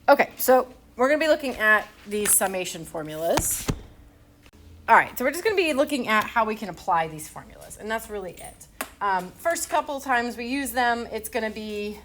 Okay, so we're going to be looking at these summation formulas. All right, so we're just going to be looking at how we can apply these formulas, and that's really it. First couple of times we use them, it's going to be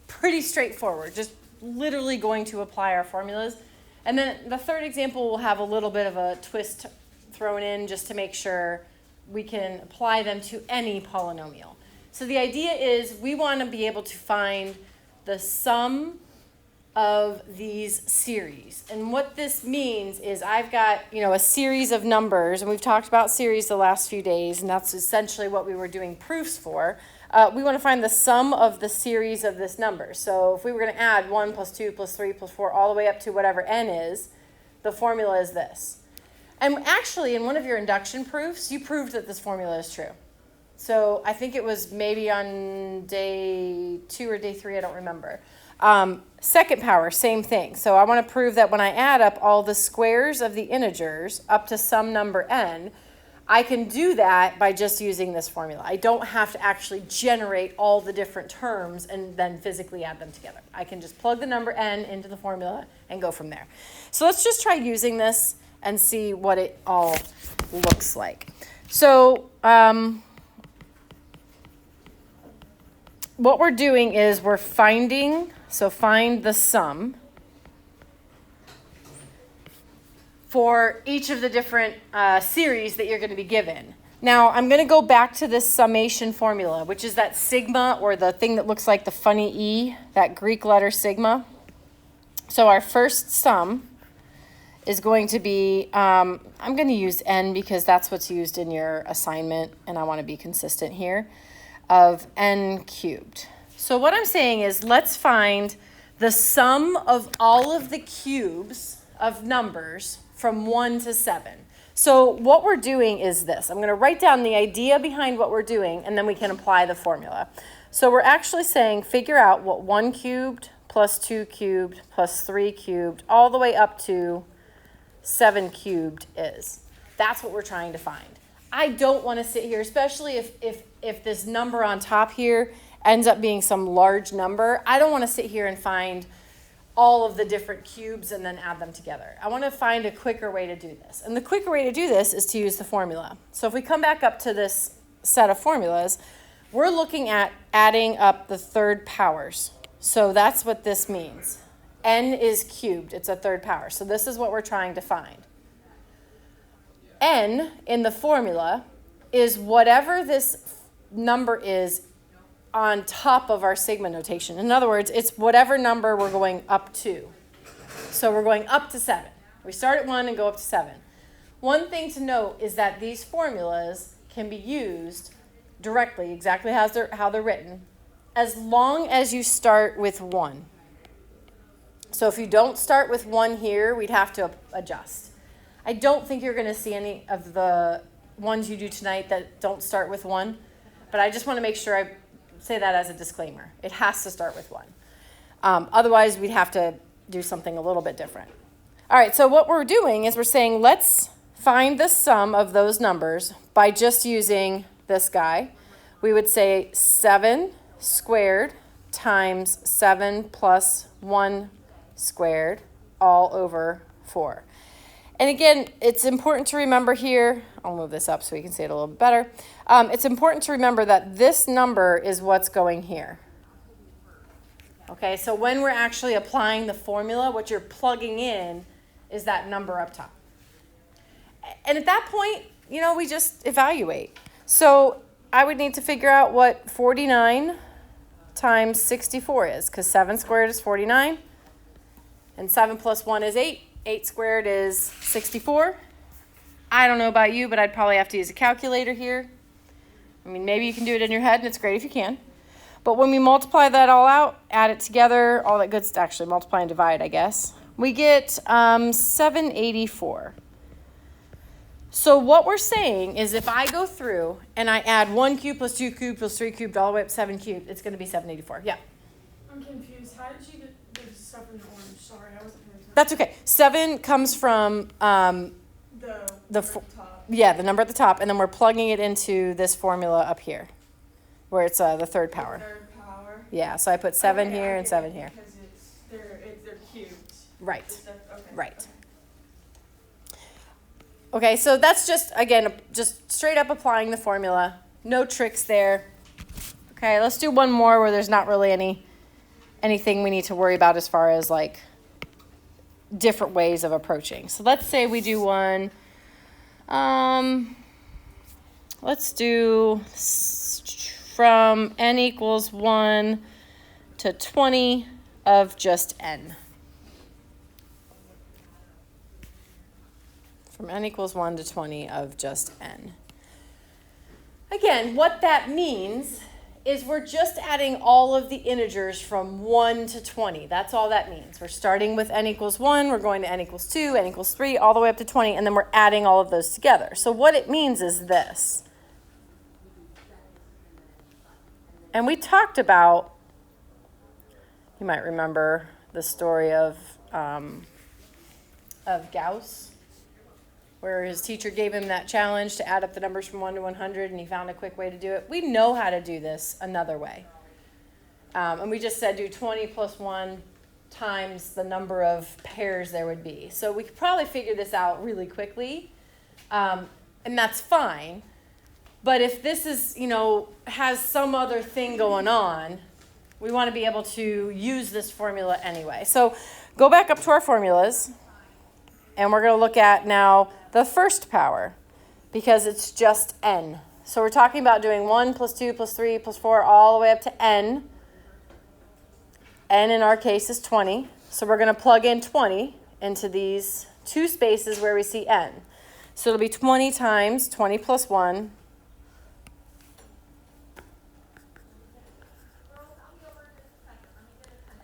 pretty straightforward, just literally going to apply our formulas. And then the third example will have a little bit of a twist thrown in just to make sure we can apply them to any polynomial. So the idea is we want to be able to find the sum of these series. And what this means is I've got, a series of numbers, and we've talked about series the last few days, and that's essentially what we were doing proofs for. We want to find the sum of the series of this number. So if we were going to add 1 plus 2 plus 3 plus 4 all the way up to whatever n is, the formula is this. And actually, in one of your induction proofs, you proved that this formula is true. So I think it was maybe on day 2 or day 3, I don't remember. Second power, same thing. So I want to prove that when I add up all the squares of the integers up to some number n, I can do that by just using this formula. I don't have to actually generate all the different terms and then physically add them together. I can just plug the number n into the formula and go from there. So let's just try using this and see what it all looks like. So what we're doing is we're finding, so find the sum for each of the different series that you're going to be given. Now, I'm going to go back to this summation formula, which is that sigma, or the thing that looks like the funny E, that Greek letter sigma. So our first sum is going to be, I'm going to use n because that's what's used in your assignment, and I want to be consistent here, of n cubed. So what I'm saying is let's find the sum of all of the cubes of numbers from 1 to 7. So what we're doing is this. I'm going to write down the idea behind what we're doing, and then we can apply the formula. So we're actually saying figure out what 1 cubed plus 2 cubed plus 3 cubed all the way up to 7 cubed is. That's what we're trying to find. I don't want to sit here, especially if this number on top here ends up being some large number. I don't want to sit here and find all of the different cubes and then add them together. I want to find a quicker way to do this. And the quicker way to do this is to use the formula. So if we come back up to this set of formulas, we're looking at adding up the third powers. So that's what this means. N is cubed. It's a third power. So this is what we're trying to find. N in the formula is whatever this number is on top of our sigma notation. In other words, it's whatever number we're going up to. So we're going up to 7. We start at 1 and go up to 7. One thing to note is that these formulas can be used directly, exactly how they're written, as long as you start with 1. So if you don't start with 1 here, we'd have to adjust. I don't think you're going to see any of the ones you do tonight that don't start with 1, but I just want to make sure I say that as a disclaimer. It has to start with 1. Otherwise, we'd have to do something a little bit different. All right, so what we're doing is we're saying let's find the sum of those numbers by just using this guy. We would say 7 squared times 7 plus 1 squared all over 4. And again, it's important to remember here, I'll move this up so we can see it a little bit better. It's important to remember that this number is what's going here. Okay, so when we're actually applying the formula, what you're plugging in is that number up top. And at that point, we just evaluate. So I would need to figure out what 49 times 64 is, because 7 squared is 49, and 7 plus 1 is 8. 8 squared is 64. I don't know about you, but I'd probably have to use a calculator here. I mean, maybe you can do it in your head, and it's great if you can. But when we multiply that all out, add it together, all that good stuff, actually multiply and divide, I guess, we get 784. So what we're saying is if I go through and I add 1 cubed plus 2 cubed plus 3 cubed all the way up to 7 cubed, it's going to be 784. Yeah? I'm confused. How did you get the stuff in the orange? Sorry, I wasn't paying attention. That's okay. 7 comes from the top. Yeah, the number at the top, and then we're plugging it into this formula up here, where it's the third power. The third power. Yeah, so I put 7 here and 7 here. Because it's there. they're cubed. Right. Okay. Right. Okay, so that's just, again, just straight up applying the formula. No tricks there. Okay, let's do one more where there's not really anything we need to worry about as far as like different ways of approaching. So let's say we do one. Let's do from n equals 1 to 20 of just n. From n equals 1 to 20 of just n. Again, what that means is we're just adding all of the integers from 1 to 20. That's all that means. We're starting with n equals 1, we're going to n equals 2, n equals 3, all the way up to 20, and then we're adding all of those together. So what it means is this. And we talked about, you might remember the story of Gauss, where his teacher gave him that challenge to add up the numbers from 1 to 100, and he found a quick way to do it. We know how to do this another way. And we just said do 20 plus 1 times the number of pairs there would be. So we could probably figure this out really quickly, and that's fine. But if this is, has some other thing going on, we want to be able to use this formula anyway. So go back up to our formulas, and we're going to look at now the first power, because it's just n. So we're talking about doing 1 plus 2 plus 3 plus 4 all the way up to n. N in our case is 20. So we're going to plug in 20 into these two spaces where we see n. So it'll be 20 times 20 plus 1.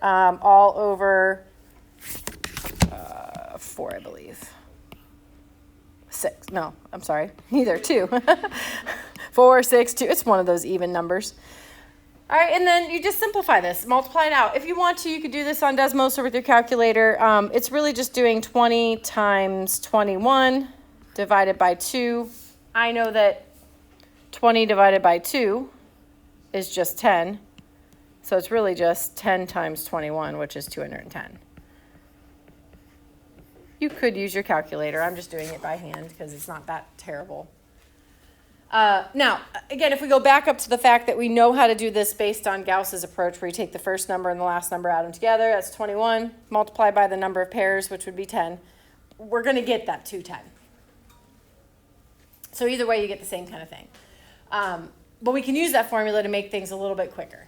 All over 4, I believe. 6. No, I'm sorry. Neither. 2. 4, 6, 2. It's one of those even numbers. All right, and then you just simplify this. Multiply it out. If you want to, you could do this on Desmos or with your calculator. It's really just doing 20 times 21 divided by 2. I know that 20 divided by 2 is just 10. So it's really just 10 times 21, which is 210. You could use your calculator. I'm just doing it by hand because it's not that terrible. Now, again, if we go back up to the fact that we know how to do this based on Gauss's approach, where you take the first number and the last number, add them together, that's 21, multiplied by the number of pairs, which would be 10. We're going to get that 210. So either way, you get the same kind of thing. But we can use that formula to make things a little bit quicker.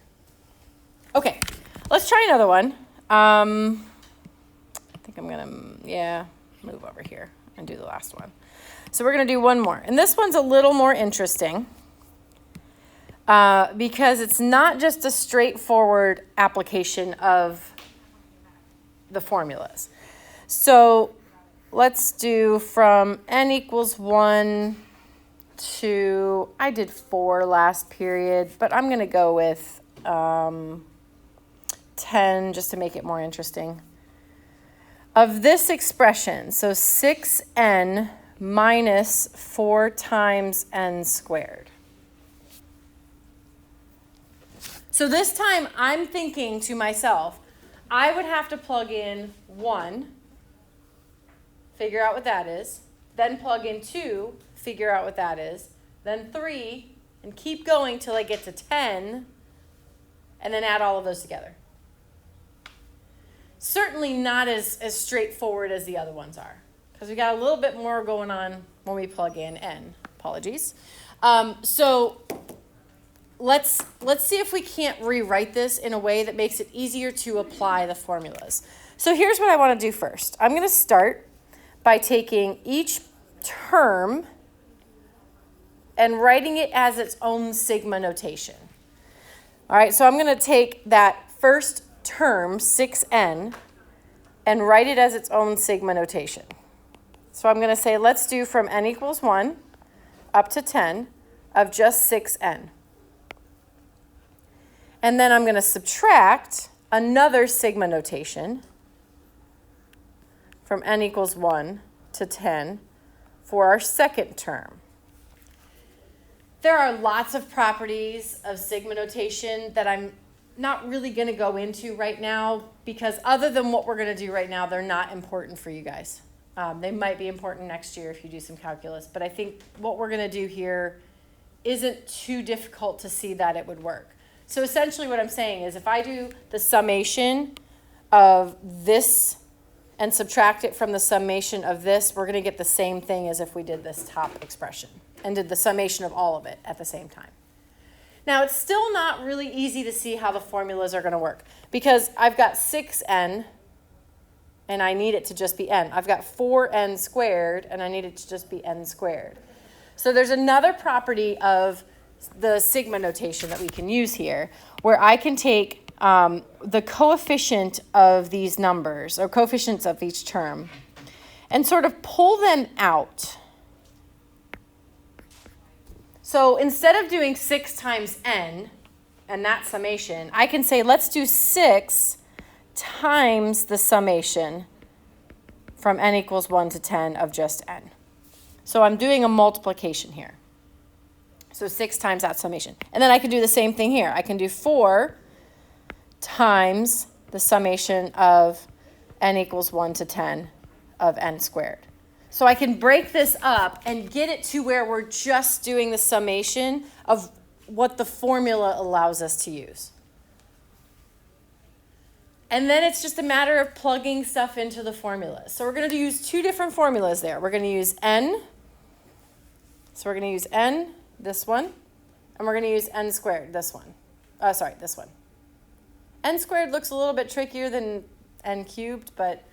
Okay, let's try another one. I think I'm going to, move over here and do the last one. So we're going to do one more. And this one's a little more interesting because it's not just a straightforward application of the formulas. So let's do from n equals 1 to, I did 4 last period, but I'm going to go with 10 just to make it more interesting. Of this expression, so 6n minus 4 times n squared. So this time I'm thinking to myself, I would have to plug in 1, figure out what that is, then plug in 2, figure out what that is, then 3, and keep going till I get to 10, and then add all of those together. Certainly not as straightforward as the other ones are, because we got a little bit more going on when we plug in n. Apologies. So let's see if we can't rewrite this in a way that makes it easier to apply the formulas. So here's what I want to do first. I'm going to start by taking each term and writing it as its own sigma notation. All right, so I'm going to take that first term, 6n, and write it as its own sigma notation. So I'm going to say, let's do from n equals 1 up to 10 of just 6n. And then I'm going to subtract another sigma notation from n equals 1 to 10 for our second term. There are lots of properties of sigma notation that I'm not really going to go into right now because other than what we're going to do right now, they're not important for you guys. They might be important next year if you do some calculus, but I think what we're going to do here isn't too difficult to see that it would work. So essentially what I'm saying is if I do the summation of this and subtract it from the summation of this, we're going to get the same thing as if we did this top expression and did the summation of all of it at the same time. Now, it's still not really easy to see how the formulas are going to work because I've got 6n and I need it to just be n. I've got 4n squared and I need it to just be n squared. So there's another property of the sigma notation that we can use here where I can take the coefficient of these numbers or coefficients of each term and sort of pull them out. So instead of doing 6 times n and that summation, I can say let's do 6 times the summation from n equals 1 to 10 of just n. So I'm doing a multiplication here. So 6 times that summation. And then I can do the same thing here. I can do 4 times the summation of n equals 1 to 10 of n squared. So I can break this up and get it to where we're just doing the summation of what the formula allows us to use. And then it's just a matter of plugging stuff into the formulas. So we're going to use two different formulas there. We're going to use n. So we're going to use n, this one, and we're going to use n squared, this one. This one. N squared looks a little bit trickier than n cubed, but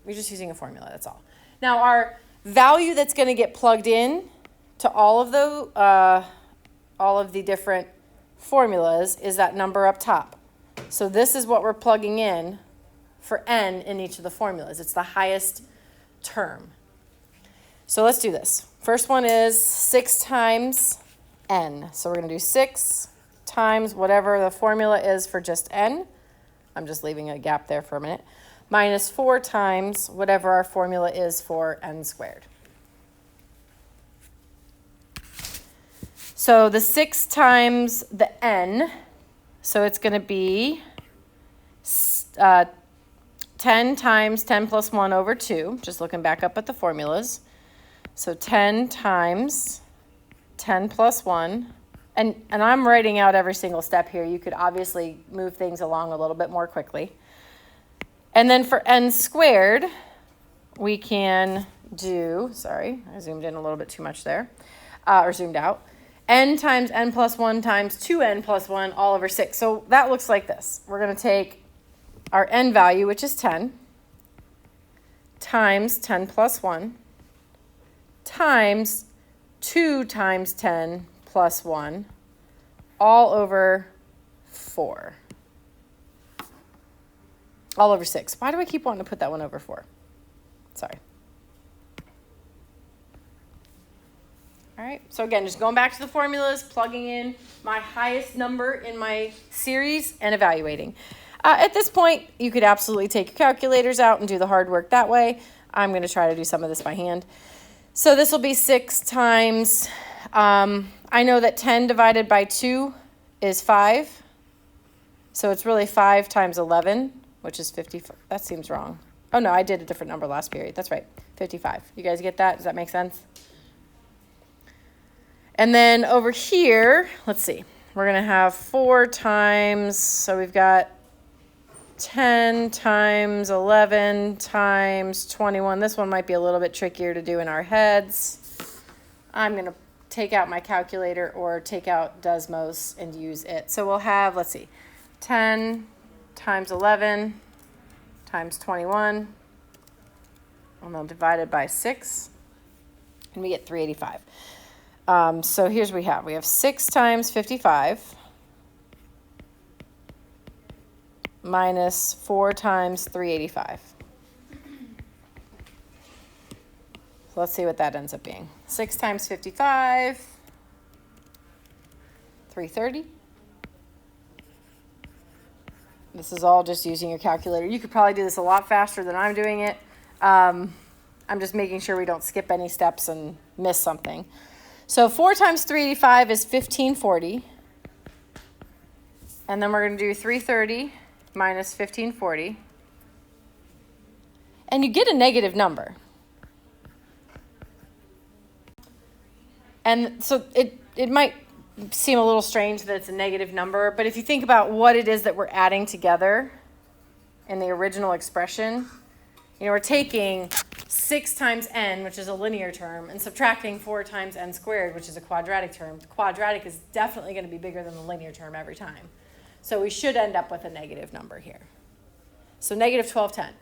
we're just using a formula, that's all. Now our value that's going to get plugged in to all of the different formulas is that number up top. So this is what we're plugging in for n in each of the formulas. It's the highest term. So let's do this. First one is 6 times n. So we're going to do 6 times whatever the formula is for just n. I'm just leaving a gap there for a minute. Minus 4 times whatever our formula is for n squared. So the 6 times the n, so it's going to be 10 times 10 plus 1 over 2, just looking back up at the formulas. So 10 times 10 plus 1, and I'm writing out every single step here. You could obviously move things along a little bit more quickly. And then for n squared, we can do, sorry, I zoomed in a little bit too much there, or zoomed out. N times n plus 1 times 2n plus 1 all over 6. So that looks like this. We're going to take our n value, which is 10, times 10 plus 1, times 2 times 10 plus 1, all over 4. All over 6. Why do I keep wanting to put that one over 4? Sorry. All right, so again, just going back to the formulas, plugging in my highest number in my series and evaluating. At this point, you could absolutely take your calculators out and do the hard work that way. I'm going to try to do some of this by hand. So this will be 6 times, I know that 10 divided by 2 is 5. So it's really 5 times 11, which is 55. That seems wrong. Oh, no, I did a different number last period. That's right, 55. You guys get that? Does that make sense? And then over here, let's see. We're going to have 4 times, so we've got 10 times 11 times 21. This one might be a little bit trickier to do in our heads. I'm going to take out my calculator or take out Desmos and use it. So we'll have, let's see, 10 times 11 times 21, and then divided by 6, and we get 385. So here's what we have. We have 6 times 55 minus 4 times 385. So let's see what that ends up being. 6 times 55, 330. This is all just using your calculator. You could probably do this a lot faster than I'm doing it. I'm just making sure we don't skip any steps and miss something. So 4 times 385 is 1540. And then we're going to do 330 minus 1540. And you get a negative number. And so it might seem a little strange that it's a negative number, but if you think about what it is that we're adding together in the original expression, we're taking 6 times n, which is a linear term, and subtracting 4 times n squared, which is a quadratic term. The quadratic is definitely going to be bigger than the linear term every time. So we should end up with a negative number here. So negative 1210.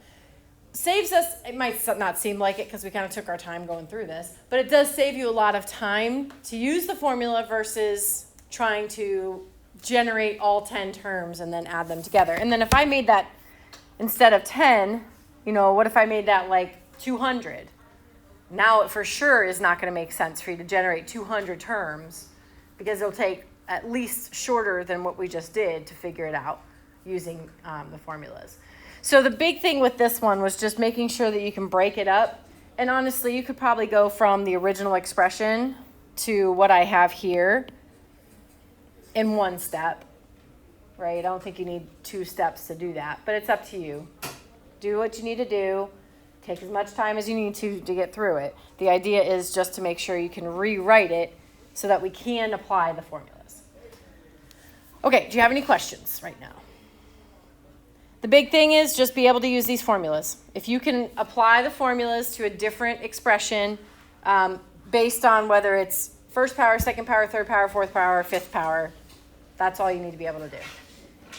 Saves us, it might not seem like it because we kind of took our time going through this, but it does save you a lot of time to use the formula versus trying to generate all 10 terms and then add them together. And then if I made that instead of 10, what if I made that like 200? Now it for sure is not going to make sense for you to generate 200 terms because it'll take at least shorter than what we just did to figure it out using the formulas. So the big thing with this one was just making sure that you can break it up. And honestly, you could probably go from the original expression to what I have here in one step, right? I don't think you need 2 steps to do that, but it's up to you. Do what you need to do. Take as much time as you need to get through it. The idea is just to make sure you can rewrite it so that we can apply the formulas. Okay, do you have any questions right now? The big thing is just be able to use these formulas. If you can apply the formulas to a different expression based on whether it's first power, second power, third power, fourth power, fifth power, that's all you need to be able to do.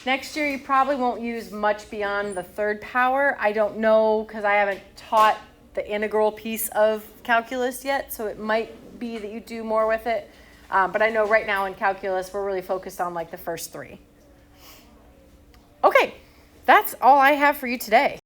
Next year, you probably won't use much beyond the third power. I don't know because I haven't taught the integral piece of calculus yet, so it might be that you do more with it. But I know right now in calculus, we're really focused on like the first 3. Okay. That's all I have for you today.